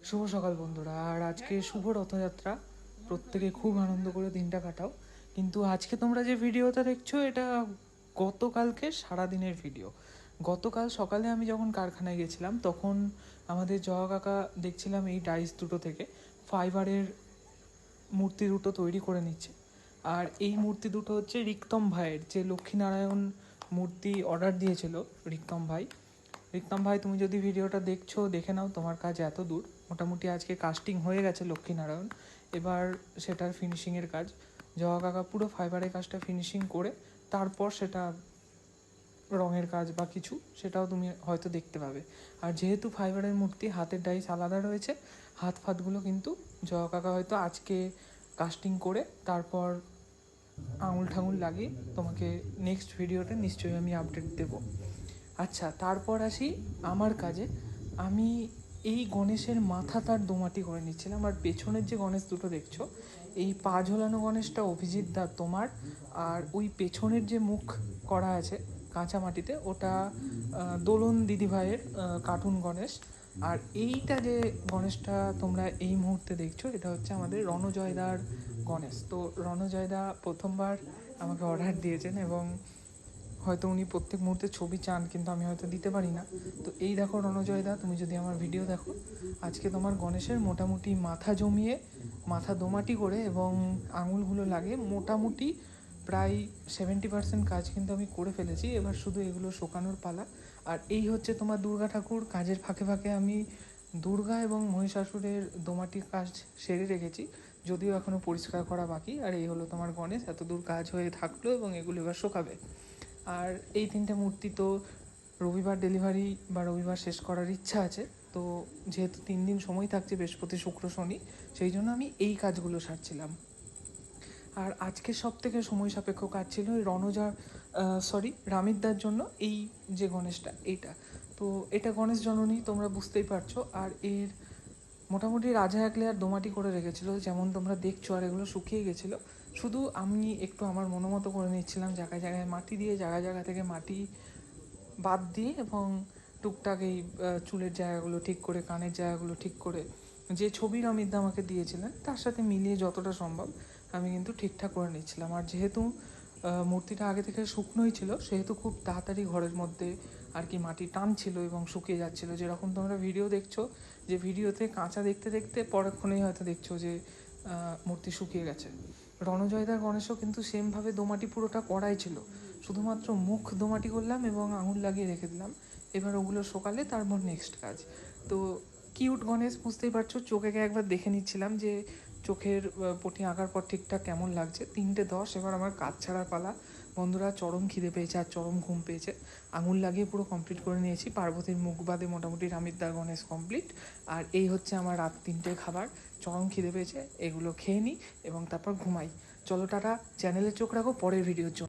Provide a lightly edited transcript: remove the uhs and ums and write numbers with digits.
শুভ সকাল বন্ধুরা। আর আজকে শুভ রথযাত্রা, প্রত্যেকে খুব আনন্দ করে দিনটা কাটাও। কিন্তু আজকে তোমরা যে ভিডিওটা দেখছো এটা গতকালকে সারাদিনের ভিডিও। গতকাল সকালে আমি যখন কারখানায় গেছিলাম তখন আমাদের জয়া কাকা দেখছিলাম এই ডাইস দুটো থেকে ফাইবারের মূর্তি দুটো তৈরি করে নিচ্ছে। আর এই মূর্তি দুটো হচ্ছে রিক্তম ভাইয়ের, যে লক্ষ্মীনারায়ণ মূর্তি অর্ডার দিয়েছিল রিক্তম ভাই। রিক্তম ভাই, তুমি যদি ভিডিওটা দেখছো দেখে নাও, তোমার কাজ এত দূর। মোটামুটি আজকে কাস্টিং হয়ে গেছে লক্ষ্মীনারায়ণ, এবার সেটার ফিনিশিংয়ের কাজ। জয়া কাকা পুরো ফাইবারের কাজটা ফিনিশিং করে তারপর সেটা রঙের কাজ বা কিছু সেটাও তুমি হয়তো দেখতে পাবে। আর যেহেতু ফাইবারের মূর্তি, হাতের ডাইস আলাদা রয়েছে, হাত ফাতগুলো কিন্তু জয়া কাকা হয়তো আজকে কাস্টিং করে তারপর আঙুল ঠাঙুল লাগিয়ে তোমাকে নেক্সট ভিডিওতে নিশ্চয়ই আমি আপডেট দেবো। আচ্ছা, তারপর আসি আমার কাজে। আমি এই গণেশের মাথা তার দোমাটি করে নিচ্ছিলাম। আর পেছনের যে গণেশ দুটো দেখছো, এই পা ঝোলানো গণেশটা অভিজিৎ দা তোমার, আর ওই পেছনের যে মুখ করা আছে কাঁচা মাটিতে, ওটা দোলন দিদিভাইয়ের কার্টুন গণেশ। আর এইটা যে গণেশটা তোমরা এই মুহূর্তে দেখছো, এটা হচ্ছে আমাদের রণজয়দার গণেশ। তো রণজয়দা প্রথমবার আমাকে অর্ডার দিয়েছেন এবং হয়তো উনি প্রত্যেক মুহূর্তে ছবি চান, কিন্তু আমি হয়তো দিতে পারি না। তো এই দেখো রণজয়দা, তুমি যদি আমার ভিডিও দেখো, আজকে তোমার গণেশের মোটামুটি মাথা জমিয়ে, মাথা দোমাটি করে এবং আঙুলগুলো লাগিয়ে মোটামুটি প্রায় 70% কাজ কিন্তু আমি করে ফেলেছি। এবার শুধু এগুলো শোকানোর পালা। আর এই হচ্ছে তোমার দুর্গা ঠাকুর। কাজের ফাঁকে ফাঁকে আমি দুর্গা এবং মহিষাসুরের দোমাটির কাজ সেরে রেখেছি, যদিও এখনও পরিষ্কার করা বাকি। আর এই হলো তোমার গণেশ, এত দূর কাজ হয়ে থাকলো এবং এগুলো এবার শোকাবে। আর এই তিনটে মূর্তি তো রবিবার ডেলিভারি বা রবিবার শেষ করার ইচ্ছা আছে। তো যেহেতু 3 দিন সময় থাকছে, বৃহস্পতি শুক্র শনি, সেই জন্য আমি এই কাজগুলো সারছিলাম। আর আজকে সব থেকে সময় সাপেক্ষ কাজ ছিল ওই রামিতদার জন্য এই যে গণেশটা, এইটা। তো এটা গণেশ জননী, তোমরা বুঝতেই পারছো। আর এর মোটামুটি রাজা এক লেয়ার দোমাটি করে রেখেছিলো, যেমন তোমরা দেখছো। আর এগুলো শুকিয়ে গেছিলো, শুধু আমি একটু আমার মনোমতো করে নিচ্ছিলাম, জায়গায় জায়গায় মাটি দিয়ে, জায়গা জায়গা থেকে মাটি বাদ দিয়ে, এবং টুকটাক এই চুলের জায়গাগুলো ঠিক করে, কানের জায়গাগুলো ঠিক করে, যে ছবির অমিতদা আমাকে দিয়েছিলেন তার সাথে মিলিয়ে যতটা সম্ভব আমি কিন্তু ঠিকঠাক করে নিচ্ছিলাম। আর যেহেতু মূর্তিটা আগে থেকে শুকনোই ছিল, সেহেতু খুব তাড়াতাড়ি ঘরের মধ্যে আর কি মাটি টানছিল এবং শুকিয়ে যাচ্ছিলো। যেরকম তোমরা ভিডিও দেখছো, যে ভিডিওতে কাঁচা দেখতে দেখতে পরক্ষণেই হয়তো দেখছো যে মূর্তি শুকিয়ে গেছে। রণজয়দার গণেশও কিন্তু সেমভাবে দোমাটি পুরোটা করাই ছিল, শুধুমাত্র মুখ দোমাটি করলাম এবং আঙুল লাগিয়ে রেখে দিলাম। এবার ওগুলো সকালে, তারপর নেক্সট কাজ। তো কিউট গণেশ, বুঝতেই পারছো, চোখে একবার দেখে নিচ্ছিলাম যে চোখের পটি আঁকার পর ঠিকঠাক কেমন লাগছে। 3:10, এবার আমার কাজ ছাড়ার পালা। বন্ধুরা, চরম খিদে পেয়েছে আর চরম ঘুম পেয়েছে। আঙুল লাগিয়ে পুরো কমপ্লিট করে নিয়েছি। পার্বতীর মুখ বাদে মোটামুটি রামিতদার গণেশ কমপ্লিট। আর এই হচ্ছে আমার রাত 3টের খাবার। চরম খিদে পেয়েছে, এগুলো খেয়ে নিই এবং তারপর ঘুমাই। চলো টাটা, চ্যানেলে চোখ রাখো পরের ভিডিওর জন্য।